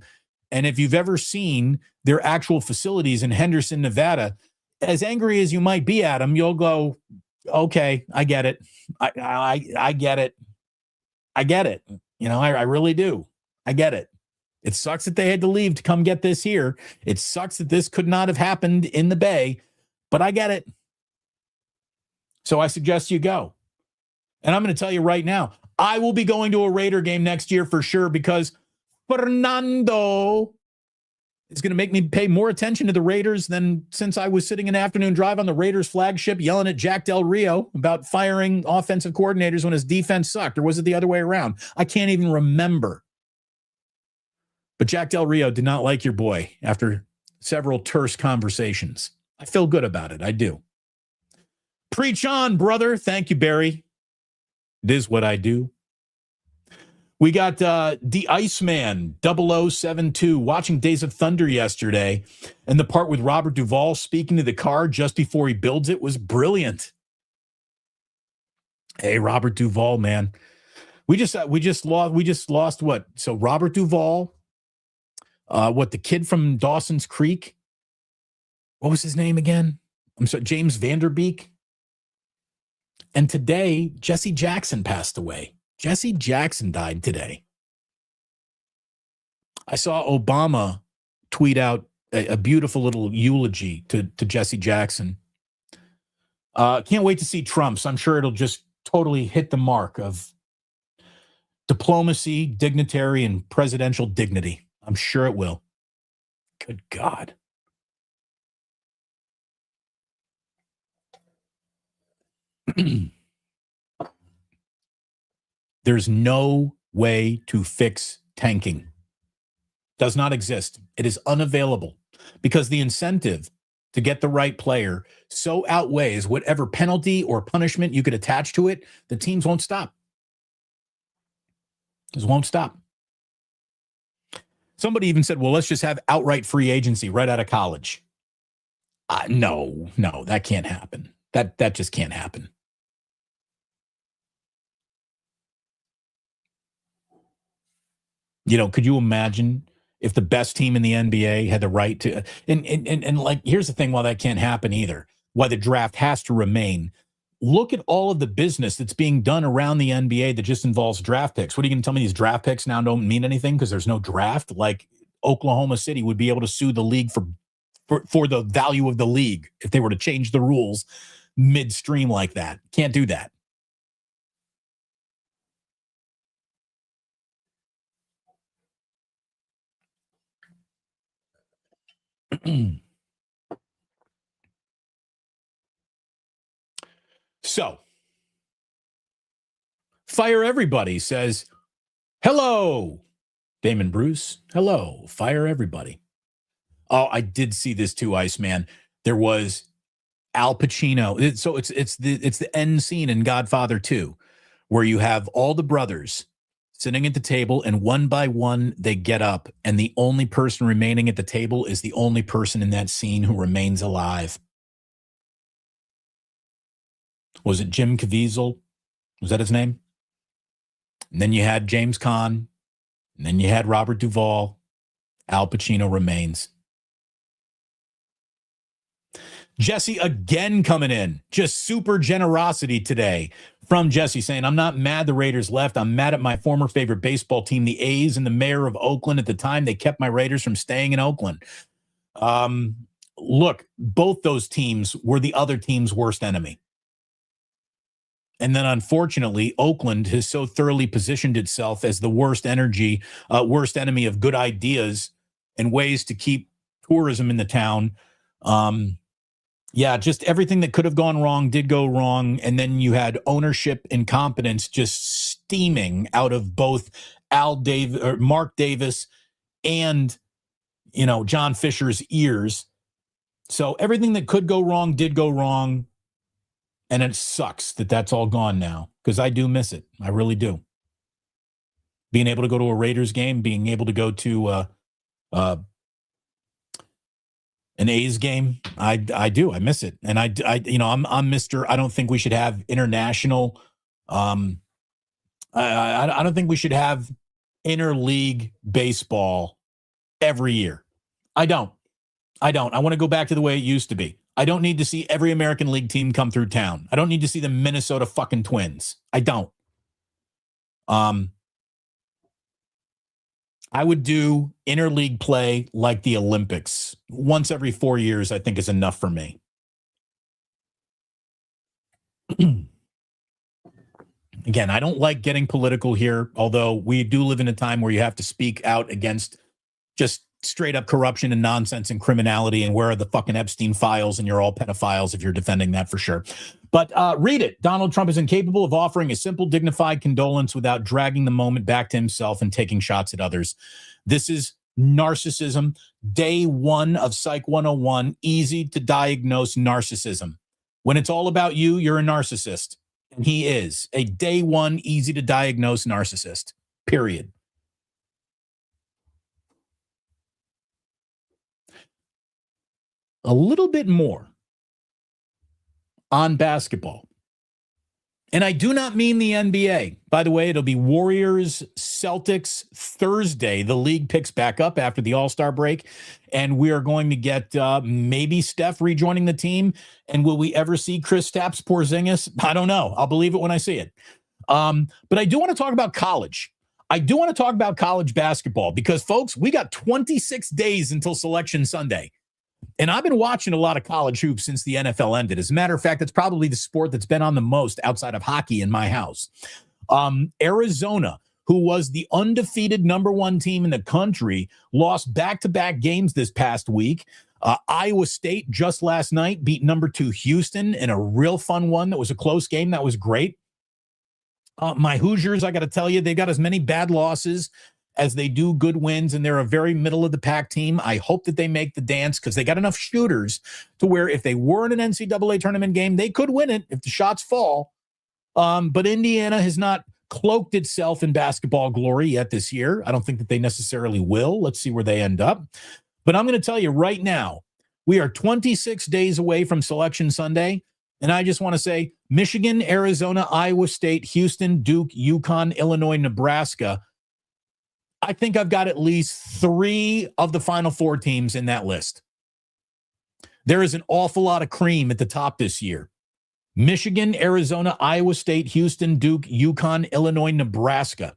Speaker 1: and if you've ever seen their actual facilities in Henderson, Nevada, as angry as you might be at them, you'll go, okay, I get it. I get it. I get it. You know, I really do. I get it. It sucks that they had to leave to come get this here. It sucks that this could not have happened in the Bay, but I get it. So I suggest you go. And I'm going to tell you right now, I will be going to a Raider game next year for sure, because Fernando is going to make me pay more attention to the Raiders than since I was sitting an afternoon drive on the Raiders flagship yelling at Jack Del Rio about firing offensive coordinators when his defense sucked. Or was it the other way around? I can't even remember. But Jack Del Rio did not like your boy after several terse conversations. I feel good about it. I do. Preach on, brother. Thank you, Barry. It is what I do. We got the Iceman 0072 watching Days of Thunder yesterday, and the part with Robert Duvall speaking to the car just before he builds it was brilliant. Hey, Robert Duvall, man. We just lost what? So Robert Duvall, the kid from Dawson's Creek? What was his name again? I'm sorry, James Vanderbeek. And today, Jesse Jackson passed away. Jesse Jackson died today. I saw Obama tweet out a beautiful little eulogy to Jesse Jackson. Can't wait to see Trump's. I'm sure it'll just totally hit the mark of diplomacy, dignitary, and presidential dignity. I'm sure it will. Good God. There's no way to fix tanking. Does not exist. It is unavailable because the incentive to get the right player so outweighs whatever penalty or punishment you could attach to it. The teams won't stop. Just won't stop. Somebody even said, well, let's just have outright free agency right out of college. No, that can't happen. That just can't happen. You know, could you imagine if the best team in the NBA had the right to, and like, here's the thing, while that can't happen either, why the draft has to remain. Look at all of the business that's being done around the NBA that just involves draft picks. What are you going to tell me? These draft picks now don't mean anything because there's no draft? Like, Oklahoma City would be able to sue the league for the value of the league if they were to change the rules midstream like that. Can't do that. So, Fire Everybody says, hello, Damon Bruce. Hello, Fire Everybody. Oh, I did see this too, Iceman. There was Al Pacino. So it's the end scene in Godfather 2, where you have all the brothers sitting at the table, and one by one they get up, and the only person remaining at the table is the only person in that scene who remains alive. Was it Jim Caviezel? Was that his name? And then you had James Caan. And then you had Robert Duvall. Al Pacino remains. Jesse again coming in. Just super generosity today from Jesse saying, I'm not mad the Raiders left. I'm mad at my former favorite baseball team, the A's, and the mayor of Oakland at the time. They kept my Raiders from staying in Oakland. Look, both those teams were the other team's worst enemy. And then, unfortunately, Oakland has so thoroughly positioned itself as the worst enemy of good ideas and ways to keep tourism in the town. Yeah, just everything that could have gone wrong did go wrong. And then you had ownership incompetence just steaming out of both Mark Davis and, John Fisher's ears. So everything that could go wrong did go wrong. And it sucks that that's all gone now because I do miss it. I really do. Being able to go to a Raiders game, being able to go to an A's game, I do. I miss it. And I'm Mr. I don't think we should have international. I don't think we should have interleague baseball every year. I don't. I want to go back to the way it used to be. I don't need to see every American League team come through town. I don't need to see the Minnesota fucking Twins. I don't. I would do interleague play like the Olympics. Once every 4 years, I think is enough for me. Again, I don't like getting political here, although we do live in a time where you have to speak out against just straight up corruption and nonsense and criminality, and where are the fucking Epstein files, and you're all pedophiles if you're defending that for sure. But read it. Donald Trump is incapable of offering a simple, dignified condolence without dragging the moment back to himself and taking shots at others. This is narcissism. Day one of Psych 101, easy to diagnose narcissism. When it's all about you, you're a narcissist. And he is a day one, easy to diagnose narcissist, period. A little bit more on basketball. And I do not mean the NBA. By the way, it'll be Warriors, Celtics Thursday. The league picks back up after the All-Star break, and we are going to get maybe Steph rejoining the team. And will we ever see Kristaps Porzingis? I don't know. I'll believe it when I see it. But I do want to talk about college. I do want to talk about college basketball because, folks, we got 26 days until Selection Sunday. And I've been watching a lot of college hoops since the NFL ended. As a matter of fact, it's probably the sport that's been on the most outside of hockey in my house. Arizona, who was the undefeated number one team in the country, lost back-to-back games this past week. Iowa State just last night beat number 2 Houston in a real fun one. That was a close game. That was great. My Hoosiers, I got to tell you, they got as many bad losses as they do good wins, and they're a very middle-of-the-pack team. I hope that they make the dance because they got enough shooters to where if they were in an NCAA tournament game, they could win it if the shots fall. But Indiana has not cloaked itself in basketball glory yet this year. I don't think that they necessarily will. Let's see where they end up. But I'm going to tell you right now, we are 26 days away from Selection Sunday, and I just want to say Michigan, Arizona, Iowa State, Houston, Duke, UConn, Illinois, Nebraska. I think I've got at least 3 of the Final Four teams in that list. There is an awful lot of cream at the top this year. Michigan, Arizona, Iowa State, Houston, Duke, UConn, Illinois, Nebraska.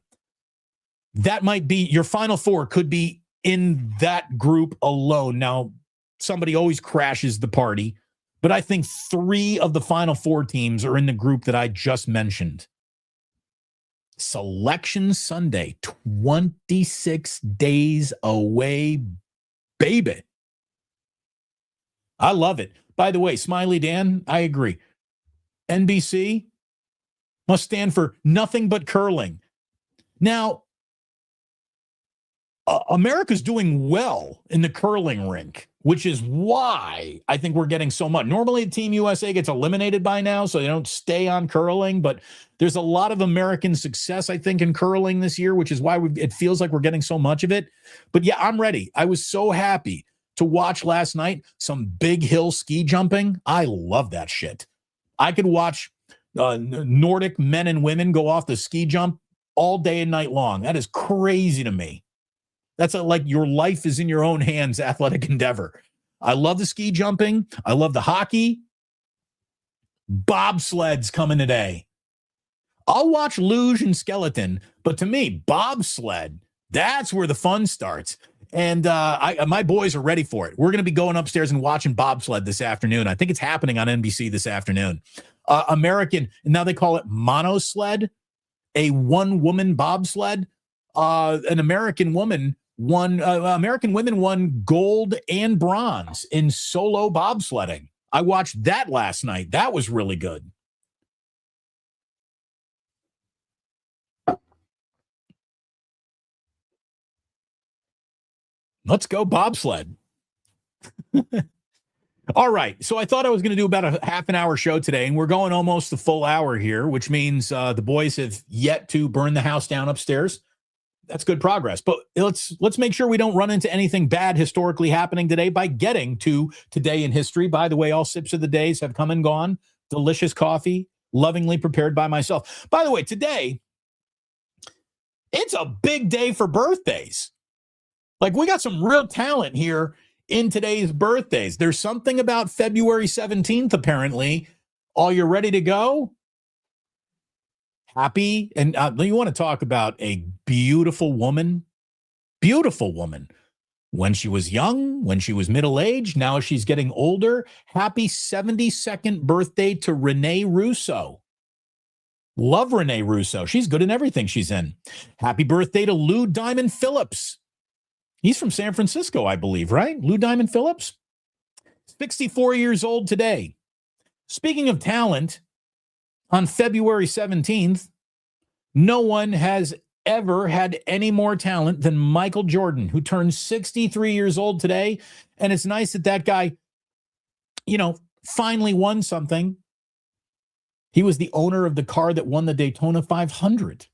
Speaker 1: That might be your Final Four, could be in that group alone. Now, somebody always crashes the party, but I think 3 of the Final Four teams are in the group that I just mentioned. Selection Sunday, 26 days away, baby. I love it. By the way, Smiley Dan, I agree. NBC must stand for nothing but curling. Now, America's doing well in the curling rink, which is why I think we're getting so much. Normally, Team USA gets eliminated by now, so they don't stay on curling. But there's a lot of American success, I think, in curling this year, which is why it feels like we're getting so much of it. But yeah, I'm ready. I was so happy to watch last night some big hill ski jumping. I love that shit. I could watch Nordic men and women go off the ski jump all day and night long. That is crazy to me. That's like your life is in your own hands athletic endeavor. I love the ski jumping. I love the hockey. Bobsled's coming today. I'll watch luge and skeleton, but to me, bobsled, that's where the fun starts. And my boys are ready for it. We're going to be going upstairs and watching bobsled this afternoon. I think it's happening on NBC this afternoon. American, now they call it monosled, a one-woman bobsled. An American woman American women won gold and bronze in solo bobsledding. I watched that last night. That was really good. Let's go bobsled. All right. So I thought I was going to do about a half an hour show today, and we're going almost the full hour here, which means the boys have yet to burn the house down upstairs. That's good progress. But let's make sure we don't run into anything bad historically happening today by getting to today in history. By the way, all sips of the days have come and gone. Delicious coffee, lovingly prepared by myself. By the way, today, it's a big day for birthdays. Like, we got some real talent here in today's birthdays. There's something about February 17th, apparently. Are you ready to go? Happy. And you want to talk about a beautiful woman? Beautiful woman. When she was young, when she was middle-aged, now she's getting older. Happy 72nd birthday to Renee Russo. Love Renee Russo. She's good in everything she's in. Happy birthday to Lou Diamond Phillips. He's from San Francisco, I believe, right? Lou Diamond Phillips, 64 years old today. Speaking of talent, on February 17th, no one has ever had any more talent than Michael Jordan, who turned 63 years old today. And it's nice that that guy, finally won something. He was the owner of the car that won the Daytona 500.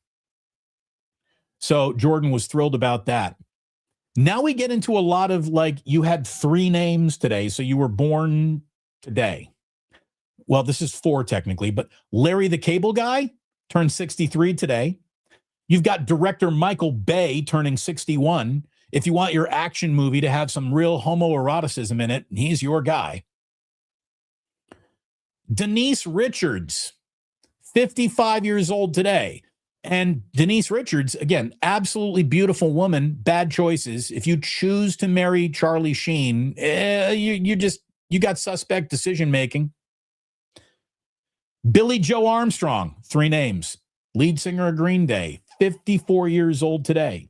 Speaker 1: So Jordan was thrilled about that. Now we get into a lot of, like, you had 3 names today, so you were born today. Well, this is 4 technically, but Larry the Cable Guy turned 63 today. You've got director Michael Bay turning 61. If you want your action movie to have some real homoeroticism in it, he's your guy. Denise Richards, 55 years old today. And Denise Richards, again, absolutely beautiful woman, bad choices. If you choose to marry Charlie Sheen, you got suspect decision-making. Billy Joe Armstrong, 3 names. Lead singer of Green Day, 54 years old today.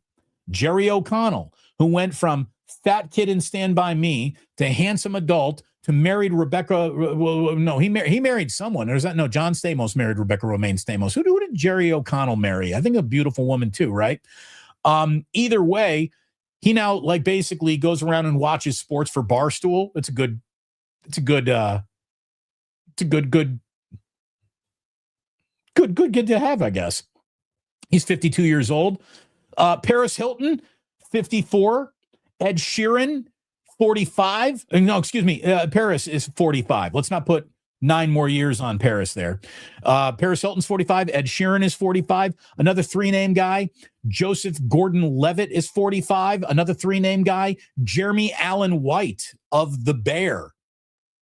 Speaker 1: Jerry O'Connell, who went from fat kid in Stand By Me to handsome adult to married Rebecca. No, he married someone. Or is that no? John Stamos married Rebecca Romaine Stamos. Who did Jerry O'Connell marry? I think a beautiful woman too, right? Either way, he now basically goes around and watches sports for Barstool. It's a good kid to have, I guess. He's 52 years old. Paris Hilton, 54. Ed Sheeran, 45. No, excuse me. Paris is 45. Let's not put 9 more years on Paris there. Paris Hilton's 45. Ed Sheeran is 45. Another 3-name guy, Joseph Gordon-Levitt, is 45. Another 3-name guy, Jeremy Allen White of The Bear.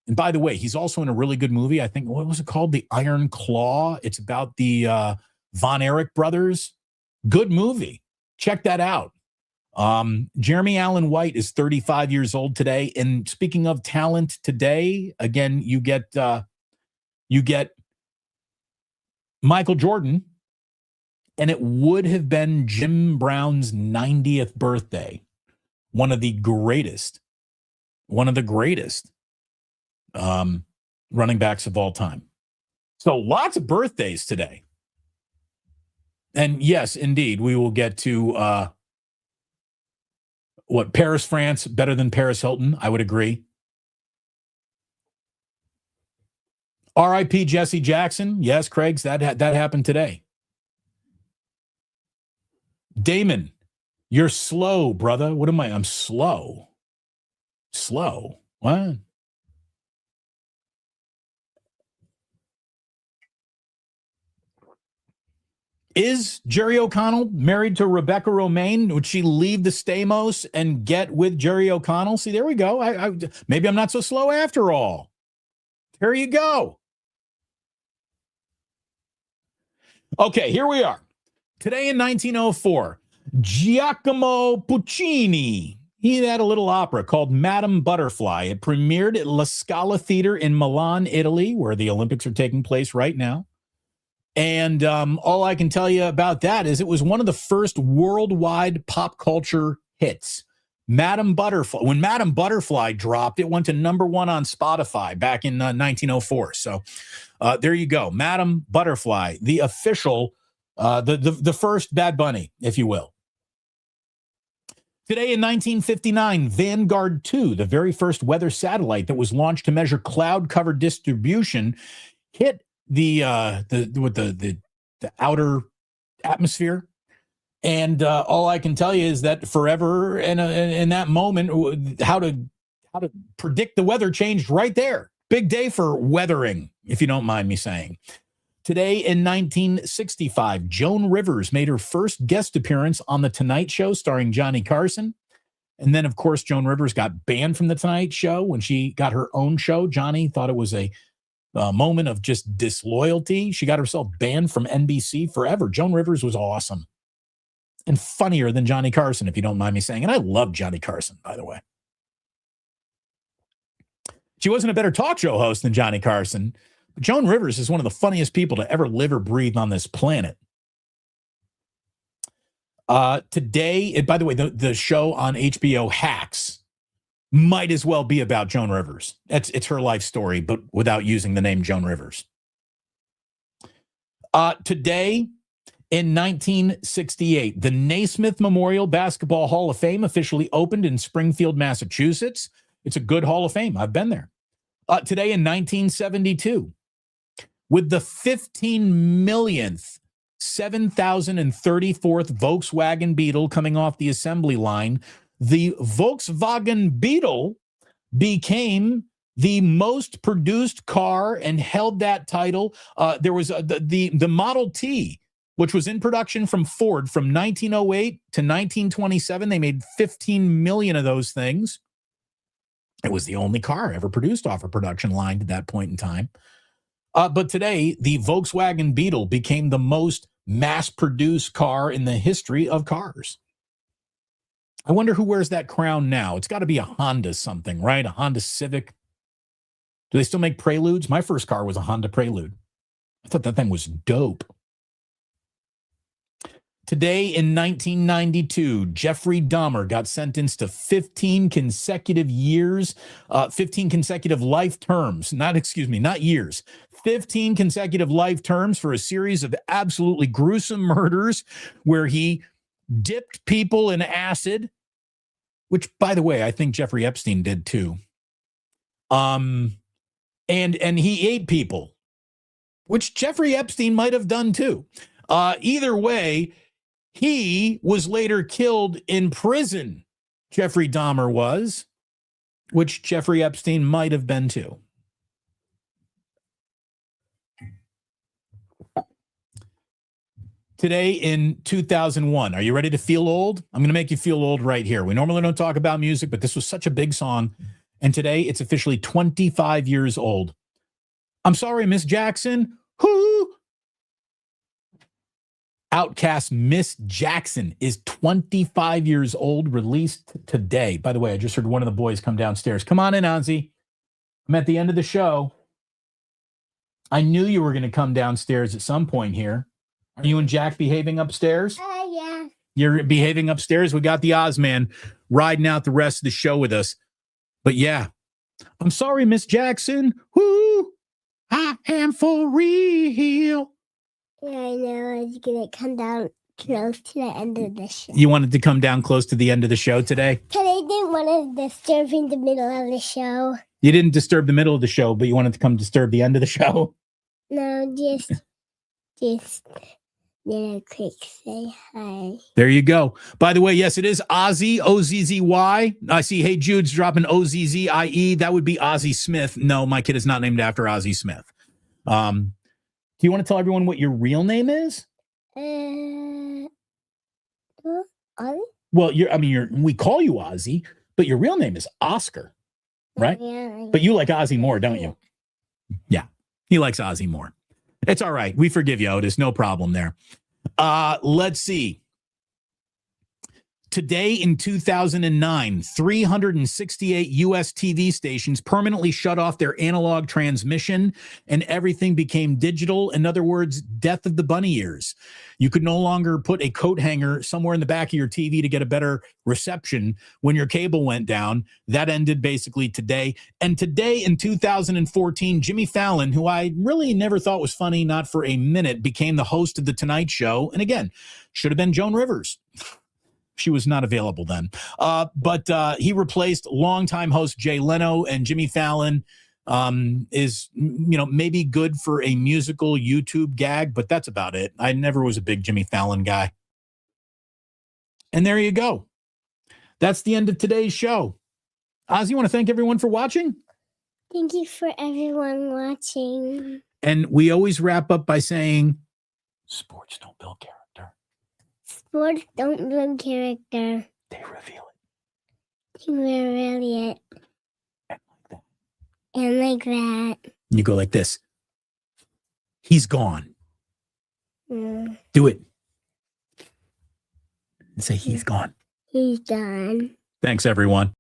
Speaker 1: And by the way, he's also in a really good movie. I think, what was it called? The Iron Claw. It's about the Von Erich brothers. Good movie. Check that out. Jeremy Allen White is 35 years old today. And speaking of talent today, again, you get Michael Jordan, and it would have been Jim Brown's 90th birthday. One of the greatest running backs of all time. So lots of birthdays today. And yes, indeed, we will get to Paris, France, better than Paris Hilton. I would agree. R.I.P. Jesse Jackson. Yes, Craig's that happened today. Damon, you're slow, brother. What am I? I'm slow. Slow. What? Is Jerry O'Connell married to Rebecca Romaine? Would she leave the Stamos and get with Jerry O'Connell? See, there we go. Maybe I'm not so slow after all. There you go. Okay, here we are. Today in 1904, Giacomo Puccini, he had a little opera called Madame Butterfly. It premiered at La Scala Theater in Milan, Italy, where the Olympics are taking place right now. And all I can tell you about that is it was one of the first worldwide pop culture hits. Madame Butterfly. When Madame Butterfly dropped, it went to #1 on Spotify back in 1904. So there you go. Madame Butterfly, the official, the first Bad Bunny, if you will. Today in 1959, Vanguard 2, the very first weather satellite that was launched to measure cloud cover distribution, hit the outer atmosphere, and all I can tell you is that forever in that moment, how to predict the weather changed right there. Big day for weathering, if you don't mind me saying. Today in 1965, Joan Rivers made her first guest appearance on The Tonight Show starring Johnny Carson. And then, of course, Joan Rivers got banned from The Tonight Show when she got her own show. Johnny thought it was a moment of just disloyalty. She got herself banned from NBC forever. Joan Rivers was awesome and funnier than Johnny Carson, if you don't mind me saying. And I love Johnny Carson, by the way. She wasn't a better talk show host than Johnny Carson, but Joan Rivers is one of the funniest people to ever live or breathe on this planet. Today, by the way, the show on HBO, Hacks, might as well be about Joan Rivers. It's her life story, but without using the name Joan Rivers. Today, in 1968, the Naismith Memorial Basketball Hall of Fame officially opened in Springfield, Massachusetts. It's a good Hall of Fame. I've been there. Today, in 1972, with the 15 millionth 7,034th Volkswagen Beetle coming off the assembly line, the Volkswagen Beetle became the most produced car and held that title. There was the Model T, which was in production from Ford from 1908 to 1927. They made 15 million of those things. It was the only car ever produced off a production line at that point in time. But today, the Volkswagen Beetle became the most mass-produced car in the history of cars. I wonder who wears that crown now. It's got to be a Honda something, right? A Honda Civic. Do they still make Preludes? My first car was a Honda Prelude. I thought that thing was dope. Today in 1992, Jeffrey Dahmer got sentenced to 15 consecutive years, 15 consecutive life terms, not years, 15 consecutive life terms for a series of absolutely gruesome murders where he dipped people in acid, which, by the way, I think Jeffrey Epstein did too. And he ate people, which Jeffrey Epstein might have done too. Either way, he was later killed in prison. Jeffrey Dahmer was, which Jeffrey Epstein might have been too. Today in 2001, are you ready to feel old? I'm going to make you feel old right here. We normally don't talk about music, but this was such a big song. And today it's officially 25 years old. I'm sorry, Miss Jackson. Who? Outkast Miss Jackson is 25 years old, released today. By the way, I just heard one of the boys come downstairs. Come on in, Ozzy. I'm at the end of the show. I knew you were going to come downstairs at some point here. Are you and Jack behaving upstairs?
Speaker 2: Yeah.
Speaker 1: You're behaving upstairs? We got the Ozman riding out the rest of the show with us. But yeah, I'm sorry, Miss Jackson. Whoo! I am for real.
Speaker 2: Yeah, I know. I was going to come down close to the end of the show.
Speaker 1: You wanted to come down close to the end of the show today?
Speaker 2: But I didn't want to disturb in the middle of the show.
Speaker 1: You didn't disturb the middle of the show, but you wanted to come disturb the end of the show?
Speaker 2: No, just a quick say hi.
Speaker 1: There you go. By the way, yes, it is Ozzy, O-Z-Z-Y. I see Hey Jude's dropping O-Z-Z-I-E. That would be Ozzy Smith. No, my kid is not named after Ozzy Smith. Do you want to tell everyone what your real name is?
Speaker 2: Ollie?
Speaker 1: Well, we call you Ozzy, but your real name is Oscar, right?
Speaker 2: Yeah.
Speaker 1: But you like Ozzy more, don't you? Yeah, he likes Ozzy more. It's all right. We forgive you, Otis. No problem there. Let's see. Today in 2009, 368 U.S. TV stations permanently shut off their analog transmission and everything became digital. In other words, death of the bunny ears. You could no longer put a coat hanger somewhere in the back of your TV to get a better reception when your cable went down. That ended basically today. And today in 2014, Jimmy Fallon, who I really never thought was funny, not for a minute, became the host of The Tonight Show. And again, should have been Joan Rivers. She was not available then. But he replaced longtime host Jay Leno, and Jimmy Fallon is, maybe good for a musical YouTube gag, but that's about it. I never was a big Jimmy Fallon guy. And there you go. That's the end of today's show. Oz, you want to thank everyone for watching?
Speaker 2: Thank you for everyone watching.
Speaker 1: And we always wrap up by saying, sports don't build character.
Speaker 2: Sports don't build character.
Speaker 1: They reveal it.
Speaker 2: They reveal it.
Speaker 1: And like that.
Speaker 2: And like that.
Speaker 1: You go like this. He's gone. Do it. And say he's gone.
Speaker 2: He's gone.
Speaker 1: Thanks, everyone.